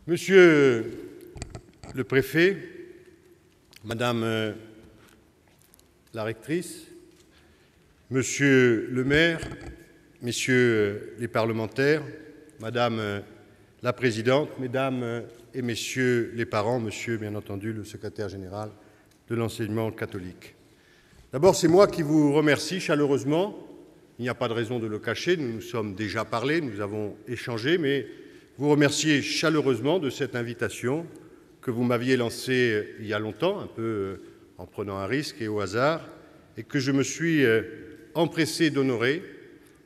Monsieur le préfet, Madame la rectrice, Monsieur le maire, Messieurs les parlementaires, Madame la présidente, Mesdames et Messieurs les parents, Monsieur, bien entendu, le secrétaire général de l'enseignement catholique. D'abord, c'est moi qui vous remercie chaleureusement. Il n'y a pas de raison de le cacher, nous nous sommes déjà parlé, nous avons échangé, mais vous remercier chaleureusement de cette invitation que vous m'aviez lancée il y a longtemps, un peu en prenant un risque et au hasard, et que je me suis empressé d'honorer,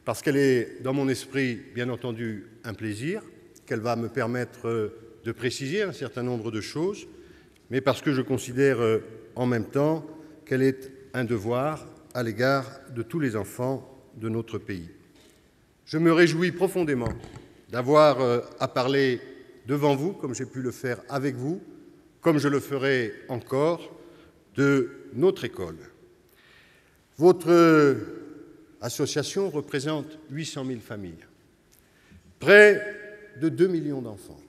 parce qu'elle est dans mon esprit, bien entendu, un plaisir, qu'elle va me permettre de préciser un certain nombre de choses, mais parce que je considère en même temps qu'elle est un devoir à l'égard de tous les enfants de notre pays. Je me réjouis profondément d'avoir à parler devant vous, comme j'ai pu le faire avec vous, comme je le ferai encore, de notre école. Votre association représente 800 000 familles, près de 2 millions d'enfants.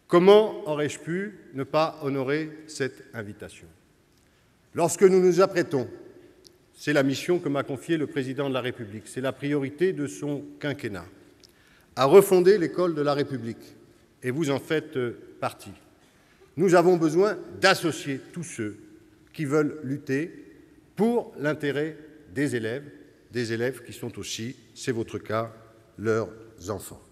Comment aurais-je pu ne pas honorer cette invitation? Lorsque nous nous apprêtons, c'est la mission que m'a confiée le Président de la République, c'est la priorité de son quinquennat, à refonder l'école de la République, et vous en faites partie. Nous avons besoin d'associer tous ceux qui veulent lutter pour l'intérêt des élèves qui sont aussi, c'est votre cas, leurs enfants.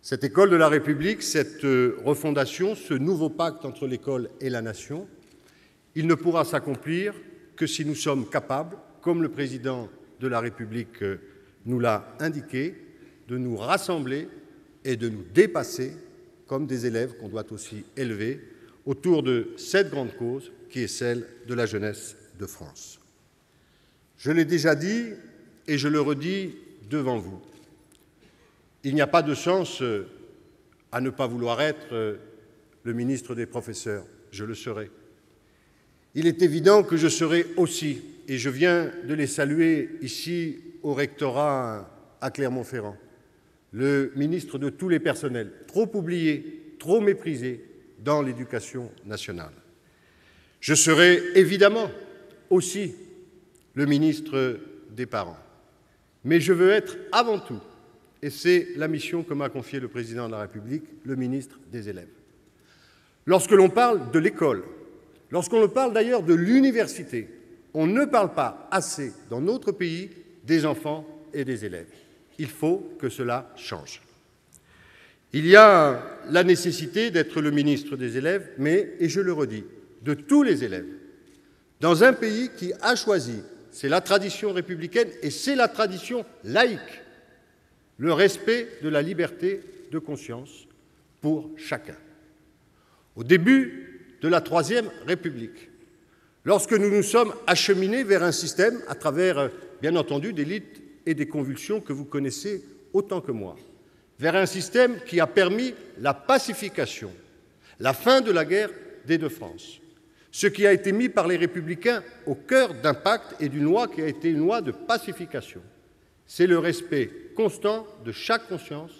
Cette école de la République, cette refondation, ce nouveau pacte entre l'école et la nation, il ne pourra s'accomplir que si nous sommes capables, comme le Président de la République nous l'a indiqué, de nous rassembler et de nous dépasser comme des élèves qu'on doit aussi élever autour de cette grande cause qui est celle de la jeunesse de France. Je l'ai déjà dit et je le redis devant vous. Il n'y a pas de sens à ne pas vouloir être le ministre des professeurs. Je le serai. Il est évident que je serai aussi, et je viens de les saluer ici au rectorat à Clermont-Ferrand, le ministre de tous les personnels, trop oublié, trop méprisé dans l'éducation nationale. Je serai évidemment aussi le ministre des parents. Mais je veux être avant tout, et c'est la mission que m'a confiée le Président de la République, le ministre des élèves. Lorsque l'on parle de l'école, lorsqu'on parle d'ailleurs de l'université, on ne parle pas assez dans notre pays des enfants et des élèves. Il faut que cela change. Il y a la nécessité d'être le ministre des élèves, mais, et je le redis, de tous les élèves, dans un pays qui a choisi, c'est la tradition républicaine et c'est la tradition laïque, le respect de la liberté de conscience pour chacun. Au début de la Troisième République, lorsque nous nous sommes acheminés vers un système, à travers, bien entendu, des luttes et des convulsions que vous connaissez autant que moi, vers un système qui a permis la pacification, la fin de la guerre des deux France, ce qui a été mis par les Républicains au cœur d'un pacte et d'une loi qui a été une loi de pacification. C'est le respect constant de chaque conscience,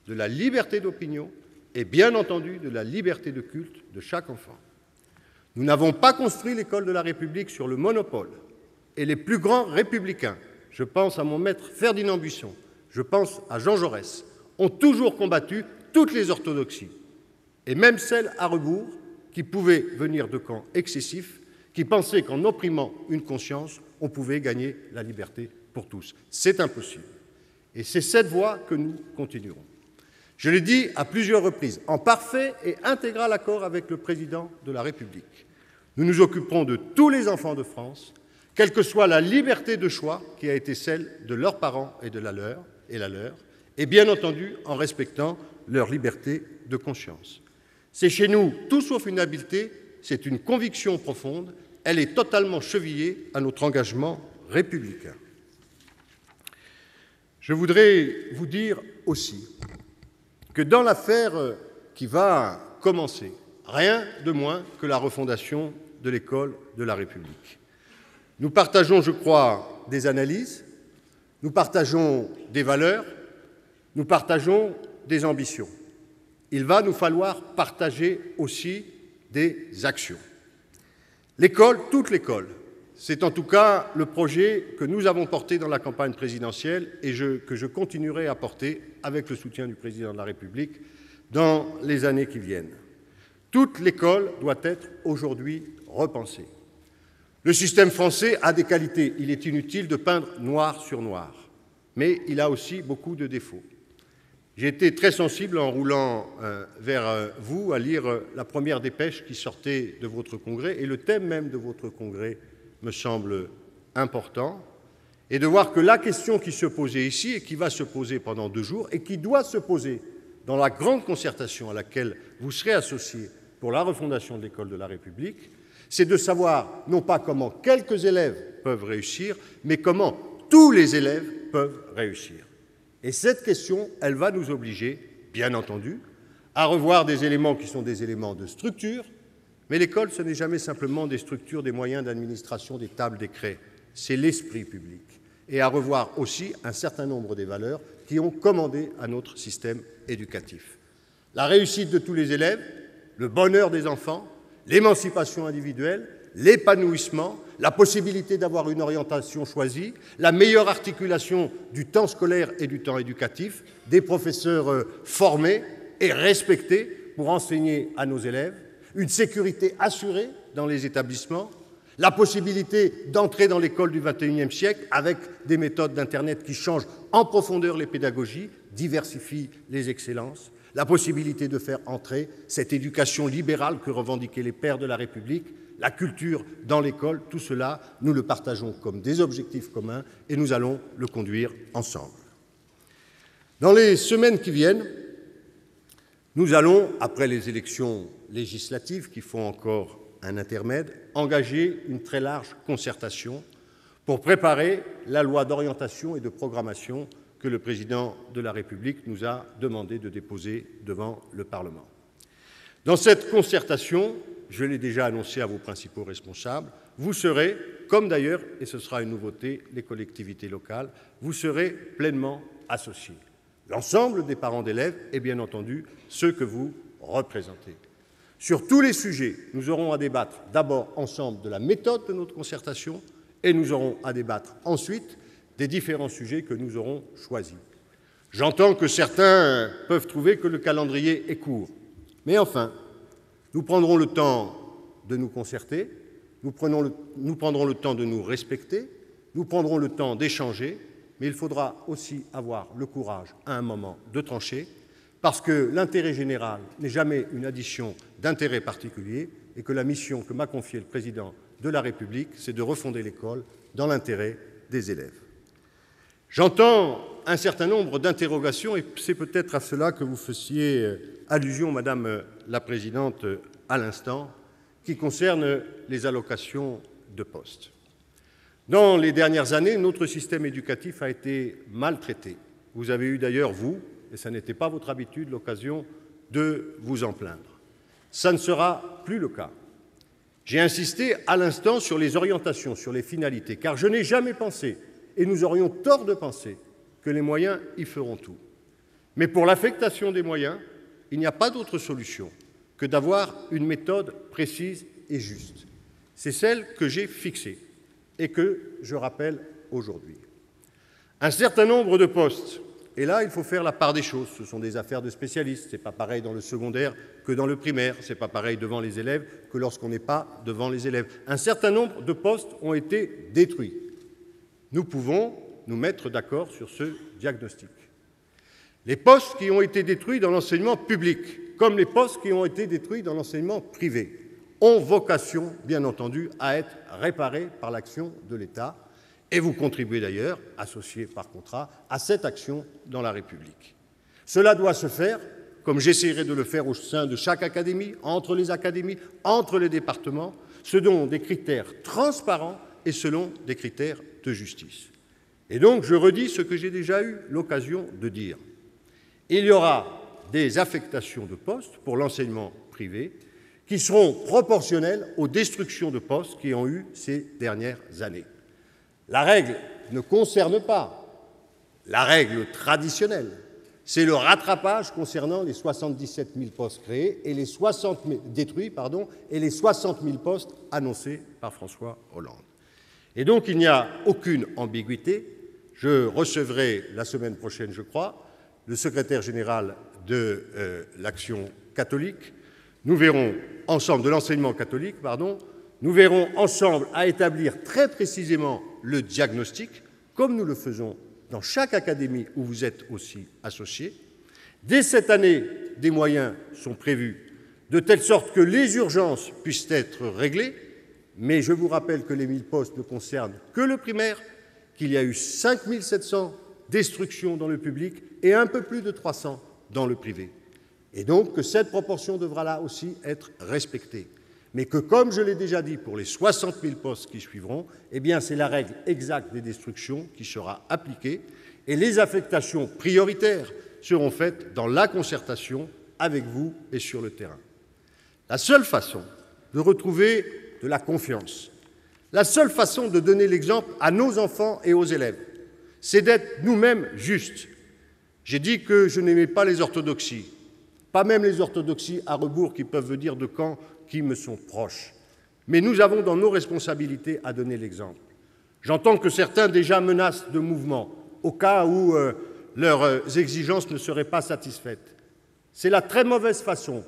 de la liberté d'opinion et bien entendu de la liberté de culte de chaque enfant. Nous n'avons pas construit l'école de la République sur le monopole et les plus grands républicains, je pense à mon maître Ferdinand Buisson, je pense à Jean Jaurès, ont toujours combattu toutes les orthodoxies, et même celles à rebours qui pouvaient venir de camps excessifs, qui pensaient qu'en opprimant une conscience, on pouvait gagner la liberté pour tous. C'est impossible. Et c'est cette voie que nous continuerons. Je l'ai dit à plusieurs reprises, en parfait et intégral accord avec le Président de la République. Nous nous occuperons de tous les enfants de France, quelle que soit la liberté de choix qui a été celle de leurs parents et de la leur, et bien entendu en respectant leur liberté de conscience. C'est chez nous tout sauf une habileté, c'est une conviction profonde, elle est totalement chevillée à notre engagement républicain. Je voudrais vous dire aussi que dans l'affaire qui va commencer, rien de moins que la refondation de l'école de la République. Nous partageons, je crois, des analyses, nous partageons des valeurs, nous partageons des ambitions. il va nous falloir partager aussi des actions. L'école, toute l'école, c'est en tout cas le projet que nous avons porté dans la campagne présidentielle et que je continuerai à porter avec le soutien du Président de la République dans les années qui viennent. Toute l'école doit être aujourd'hui repensée. Le système français a des qualités, il est inutile de peindre noir sur noir, mais il a aussi beaucoup de défauts. J'ai été très sensible en roulant vers vous à lire la première dépêche qui sortait de votre congrès, et le thème même de votre congrès me semble important, et de voir que la question qui se posait ici et qui va se poser pendant 2 jours et qui doit se poser dans la grande concertation à laquelle vous serez associés pour la refondation de l'école de la République, c'est de savoir non pas comment quelques élèves peuvent réussir, mais comment tous les élèves peuvent réussir. Et cette question, elle va nous obliger, bien entendu, à revoir des éléments qui sont des éléments de structure, mais l'école, ce n'est jamais simplement des structures, des moyens d'administration, des tables, des craies, c'est l'esprit public. Et à revoir aussi un certain nombre des valeurs qui ont commandé à notre système éducatif. La réussite de tous les élèves, le bonheur des enfants, l'émancipation individuelle, l'épanouissement, la possibilité d'avoir une orientation choisie, la meilleure articulation du temps scolaire et du temps éducatif, des professeurs formés et respectés pour enseigner à nos élèves, une sécurité assurée dans les établissements, la possibilité d'entrer dans l'école du XXIe siècle avec des méthodes d'Internet qui changent en profondeur les pédagogies, diversifient les excellences, la possibilité de faire entrer cette éducation libérale que revendiquaient les pères de la République, la culture dans l'école, tout cela, nous le partageons comme des objectifs communs et nous allons le conduire ensemble. Dans les semaines qui viennent, nous allons, après les élections législatives qui font encore un intermède, engager une très large concertation pour préparer la loi d'orientation et de programmation que le Président de la République nous a demandé de déposer devant le Parlement. Dans cette concertation, je l'ai déjà annoncé à vos principaux responsables, vous serez, comme d'ailleurs, et ce sera une nouveauté, les collectivités locales, vous serez pleinement associés. L'ensemble des parents d'élèves et bien entendu ceux que vous représentez. Sur tous les sujets, nous aurons à débattre d'abord ensemble de la méthode de notre concertation et nous aurons à débattre ensuite des différents sujets que nous aurons choisis. J'entends que certains peuvent trouver que le calendrier est court, mais enfin, nous prendrons le temps de nous concerter, nous prendrons le temps de nous respecter, nous prendrons le temps d'échanger, mais il faudra aussi avoir le courage, à un moment, de trancher, parce que l'intérêt général n'est jamais une addition d'intérêts particuliers et que la mission que m'a confiée le Président de la République, c'est de refonder l'école dans l'intérêt des élèves. J'entends un certain nombre d'interrogations et c'est peut-être à cela que vous faisiez allusion, Madame la Présidente, à l'instant, qui concernent les allocations de poste. Dans les dernières années, notre système éducatif a été maltraité. Vous avez eu d'ailleurs, vous, et ça n'était pas votre habitude, l'occasion de vous en plaindre. Ça ne sera plus le cas. J'ai insisté à l'instant sur les orientations, sur les finalités, car je n'ai jamais pensé, et nous aurions tort de penser, que les moyens y feront tout. Mais pour l'affectation des moyens, il n'y a pas d'autre solution que d'avoir une méthode précise et juste. C'est celle que j'ai fixée et que je rappelle aujourd'hui. Un certain nombre de postes, et là il faut faire la part des choses, ce sont des affaires de spécialistes, ce n'est pas pareil dans le secondaire que dans le primaire, ce n'est pas pareil devant les élèves que lorsqu'on n'est pas devant les élèves. Un certain nombre de postes ont été détruits. Nous pouvons nous mettre d'accord sur ce diagnostic. Les postes qui ont été détruits dans l'enseignement public, comme les postes qui ont été détruits dans l'enseignement privé, ont vocation, bien entendu, à être réparés par l'action de l'État, et vous contribuez d'ailleurs, associés par contrat, à cette action dans la République. Cela doit se faire, comme j'essaierai de le faire au sein de chaque académie, entre les départements, selon des critères transparents et selon des critères de justice. Et donc, je redis ce que j'ai déjà eu l'occasion de dire. Il y aura des affectations de postes pour l'enseignement privé qui seront proportionnelles aux destructions de postes qui ont eu ces dernières années. La règle ne concerne pas la règle traditionnelle, c'est le rattrapage concernant les 77 000 postes créés et les 60 000 détruits, et les 60 000 postes annoncés par François Hollande. Et donc, il n'y a aucune ambiguïté. Je recevrai la semaine prochaine, je crois, le secrétaire général de l'Action catholique. Nous verrons ensemble, de l'enseignement catholique, nous verrons ensemble à établir très précisément le diagnostic, comme nous le faisons dans chaque académie où vous êtes aussi associés. Dès cette année, des moyens sont prévus, de telle sorte que les urgences puissent être réglées, mais je vous rappelle que les 1000 postes ne concernent que le primaire, qu'il y a eu 5 700 destructions dans le public et un peu plus de 300 dans le privé. Et donc que cette proportion devra là aussi être respectée. Mais que, comme je l'ai déjà dit, pour les 60 000 postes qui suivront, eh bien, c'est la règle exacte des destructions qui sera appliquée et les affectations prioritaires seront faites dans la concertation avec vous et sur le terrain. La seule façon de retrouver de la confiance, la seule façon de donner l'exemple à nos enfants et aux élèves, c'est d'être nous-mêmes justes. J'ai dit que je n'aimais pas les orthodoxies, pas même les orthodoxies à rebours qui peuvent venir de camps qui me sont proches. Mais nous avons dans nos responsabilités à donner l'exemple. J'entends que certains déjà menacent de mouvement au cas où leurs exigences ne seraient pas satisfaites. C'est la très mauvaise façon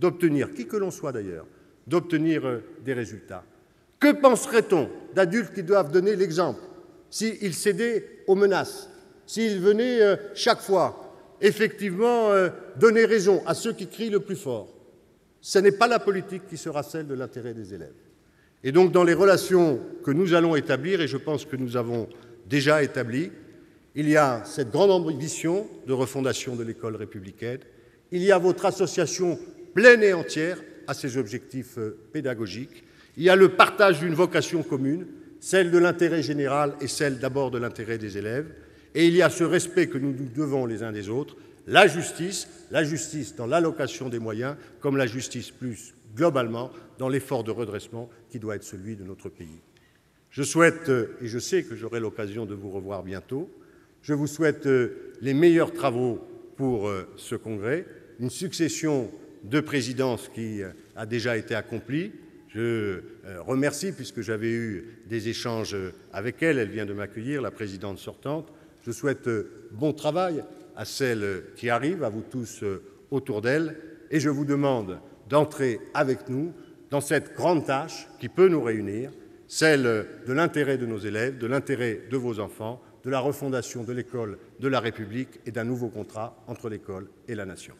d'obtenir, qui que l'on soit d'ailleurs, d'obtenir des résultats. Que penserait-on d'adultes qui doivent donner l'exemple s'ils cédaient aux menaces, s'ils venaient chaque fois effectivement donner raison à ceux qui crient le plus fort? Ce n'est pas la politique qui sera celle de l'intérêt des élèves. Et donc, dans les relations que nous allons établir, et je pense que nous avons déjà établi, il y a cette grande ambition de refondation de l'école républicaine, il y a votre association pleine et entière à ces objectifs pédagogiques, il y a le partage d'une vocation commune, celle de l'intérêt général et celle d'abord de l'intérêt des élèves, et il y a ce respect que nous nous devons les uns des autres, la justice dans l'allocation des moyens, comme la justice plus globalement dans l'effort de redressement qui doit être celui de notre pays. Je souhaite, et je sais que j'aurai l'occasion de vous revoir bientôt, je vous souhaite les meilleurs travaux pour ce congrès, une succession de présidences qui a déjà été accomplie. Je remercie, puisque j'avais eu des échanges avec elle, elle vient de m'accueillir, la présidente sortante. Je souhaite bon travail à celle qui arrive, à vous tous autour d'elle, et je vous demande d'entrer avec nous dans cette grande tâche qui peut nous réunir, celle de l'intérêt de nos élèves, de l'intérêt de vos enfants, de la refondation de l'école de la République et d'un nouveau contrat entre l'école et la nation.